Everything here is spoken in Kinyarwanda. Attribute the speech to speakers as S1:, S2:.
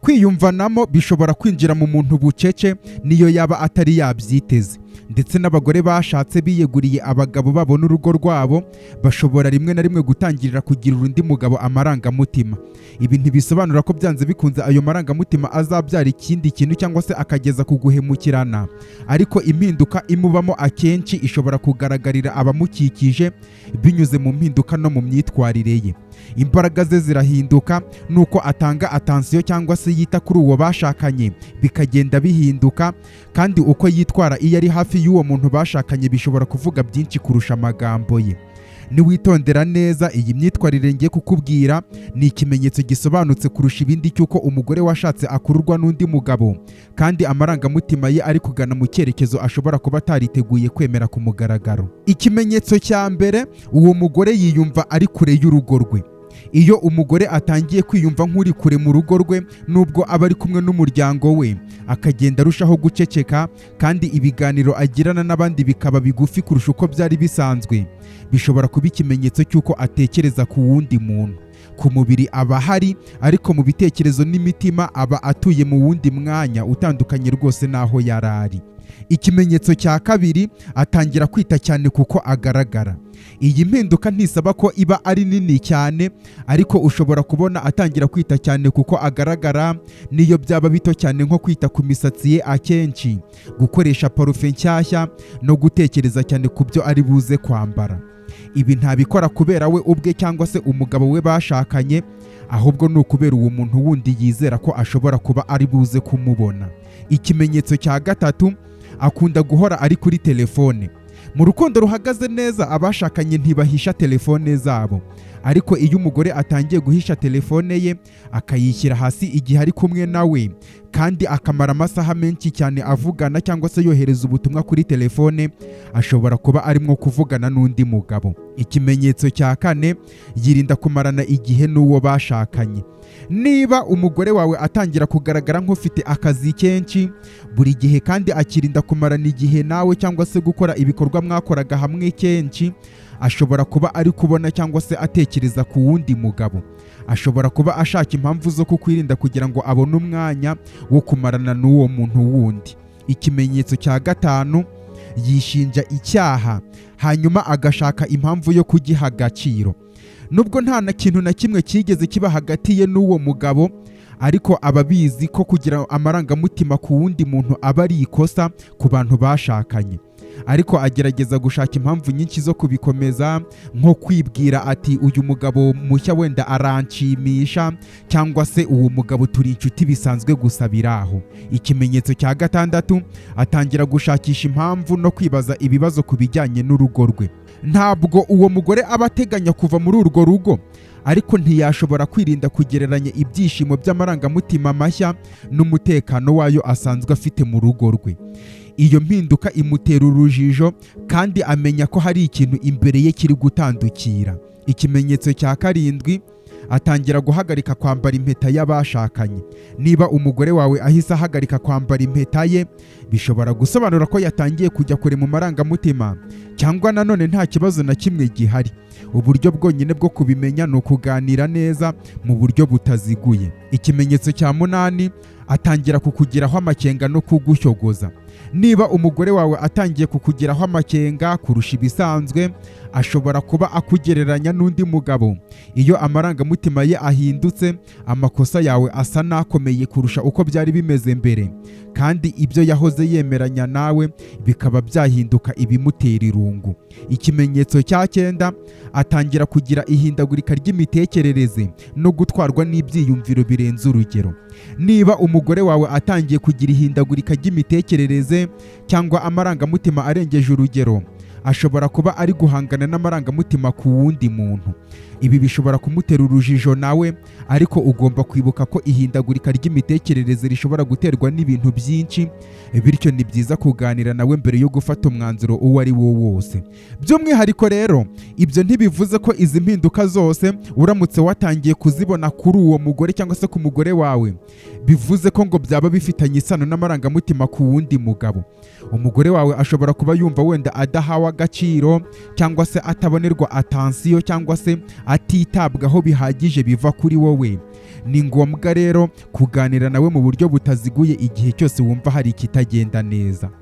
S1: kwiyumvanamo bishobora kwinjira mu muntu bucece niyo yaba atari yabyiteze, ndetse n'abagore bashatse biyeguriye abagabo babo n'urugo rwabo bashobora rimwe na rimwe gutangirira kugirira undi mugabo amarangamutima. Ibi ntibisobanura ko byanze bikunze ayo marangamutima azabyara ikindi kintu cyangwa se akageza ku guhemukirana, ariko impinduka imubamo akenshi ishobora kugaragarira abamukikije binyuze mu mpinduka no mu myitwarire ye. Imbaraga ze zirahinduka, nuko atanga atansiyo cyangwa se yita kuri uwo bashakanye bikagenda bihinduka, kandi uko yitwara iyo ari hafi y'uwo muntu bashakanye bishobora kuvuga byinshi kurusha amagambo ye. Niwitondera neza iyi myitwarire ngiye kukubwira, ni ikimenyetso gisobanutse kurusha ibindi cy'uko umugore washatse akururwa n'undi mugabo kandi amarangamutima ye ari kugana mu cyerekezo ashobora kuba atariteguye kwemera ku mugaragaro. Ikimenyetso cya mbere, uwo mugore yiyumva ari kure y'urugo rwe. Iyo umugore atangiye kwiyumva nk'uri kure mu rugo rwe nubwo aba ari kumwe n'umuryango we, akagenda arushaho guceceka kandi ibiganiro agirana n'abandi bikaba bigufi kurusha uko byari bisanzwe, bishobora kuba ikimenyetso cy'uko atekereza ku wundi muntu. Ku mubiri aba ahari, ariko mu bitekerezo n'imitima aba atuye mu wundi mwanya utandukanye rwose n'aho yari ari. Ikimenyetso cya kabiri, atangira kwita cyane kuko agaragara. Iyi mpinduka ntisaba ko iba ari nini cyane, ariko ushobora kubona atangira kwita cyane kuko agaragara, niyo byaba bito cyane nko kwita ku misatsi ye akenshi, gukoresha parufe nshyashya no gutekereza cyane ku byo ari buze kwambara. Ibi ntabikora kubera we ubwe cyangwa se umugabo we bashakanye, ahubwo ni ukubera uwo muntu wundi yizera ko ashobora kuba ari buze kumubona. Ikimenyetso cya gatatu, akunda guhora ari kuri telefone. Mu rukundo ruhagaze neza abashakanye ntibahisha telefone zabo, ariko iyo umugore atangiye guhisha telefone ye akayishyira hasi igihe ari kumwe nawe, kandi akamara amasaha menshi cyane avugana cyangwa se yohereza ubutumwa kuri telefone, ashobora kuba arimo kuvugana n'undi mugabo. Ikimenyetso cya kane, yirinda kumarana igihe n'uwo bashakanye. Niba umugore wawe atangira kugaragara nk'ufite akazi kenshi buri gihe kandi akirinda kumarana igihe nawe cyangwa se gukora ibikorwa mwakoraga hamwe kenshi, ashobora kuba ari kubona cyangwa se atekereza ku wundi mugabo. Ashobora kuba ashaka impamvu zo kukwirinda kugira ngo abone umwanya wo kumarana n'uwo muntu wundi. Ikimenyetso cya gatanu, yishinja icyaha hanyuma agashaka impamvu yo kugiha agaciro. Nubwo nta na kintu na kimwe cyigeze kiba hagati ye n'uwo mugabo, ariko ababizi ko kugira amarangamutima ku wundi muntu aba ari ikosa ku bantu bashakanye. Ariko agerageza gushaka impamvu nyinshi zo kubikomeza, nko kwibwira ati uyu mugabo mushya wenda aranshimisha, cyangwa se uwo mugabo turi inshuti bisanzwe gusa biraho. Ikimenyetso cya gatandatu, atangira gushakisha impamvu no kwibaza ibibazo ku bijyanye n'urugo rwe. Ntabwo uwo mugore aba ateganya kuva muri urwo rugo, ariko ntiyashobora kwirinda kugereranya ibyishimo by'amarangamutima mashya n'umutekano wayo asanzwe afite mu rugo rwe. Iyo mpinduka imutera urujijo kandi amenya ko hari ikintu imbere ye kiri gutandukira. Ikimenyetso cya karindwi, atangira guhagarika kwambara impeta y'abashakanye. Niba umugore wawe ahise ahagarika kwambara impeta ye, bishobora gusobanura ko yatangiye kujya kure mu marangamutima, cyangwa nanone nta kibazo na kimwe gihari. Uburyo bwonyine bwo kubimenya ni ukuganira neza mu buryo butaziguye. Ikimenyetso cya munani, atangira kukugiraho amakenga no kugushogoza. Niba umugore wawe atangiye kukugiraho amakenga kurusha ibisanzwe, ashobora kuba akugereranya n'undi mugabo. Iyo amarangamutima ye ahindutse, amakosa yawe asa n'akomeye kurusha uko byari bimeze mbere, kandi ibyo yahoze yemeranya nawe bikaba byahinduka ibimutera irungu. Ikimenyetso cya cyenda, atangira kugira ihindagurika ry'imitekerereze no gutwarwa n'ibyiyumviro birenze urugero. Niba umugore wawe atangiye kugira ihindagurika ry'imitekerereze cyangwa amarangamutima arengeje urugero, ashobora kuba ari guhangana n'amarangamutima ku wundi muntu. Ibi bishobora kumutera urujijo nawe, ariko ugomba kwibuka ko ihindagurika ry'imitekerereze rishobora guterwa n'ibintu byinshi, bityo ni byiza kuganira nawe mbere yo gufata umwanzuro uwo ari wo wose. By'umwihariko rero, ibyo ntibivuze ko izi mpinduka zose uramutse watangiye kuzibona kuri uwo mugore cyangwa se ku mugore wawe, bivuze ko ngo byaba bifitanye isano n'amarangamutima ku wundi mugabo. Umugore wawe ashobora kuba yumva wenda adahawe agaciro cyangwa se atabonerwa atansiyo cyangwa se atitabwaho bihagije biva kuri wowe. Ni ngombwa rero kuganira nawe mu buryo butaziguye igihe cyose wumva hari ikitagenda neza.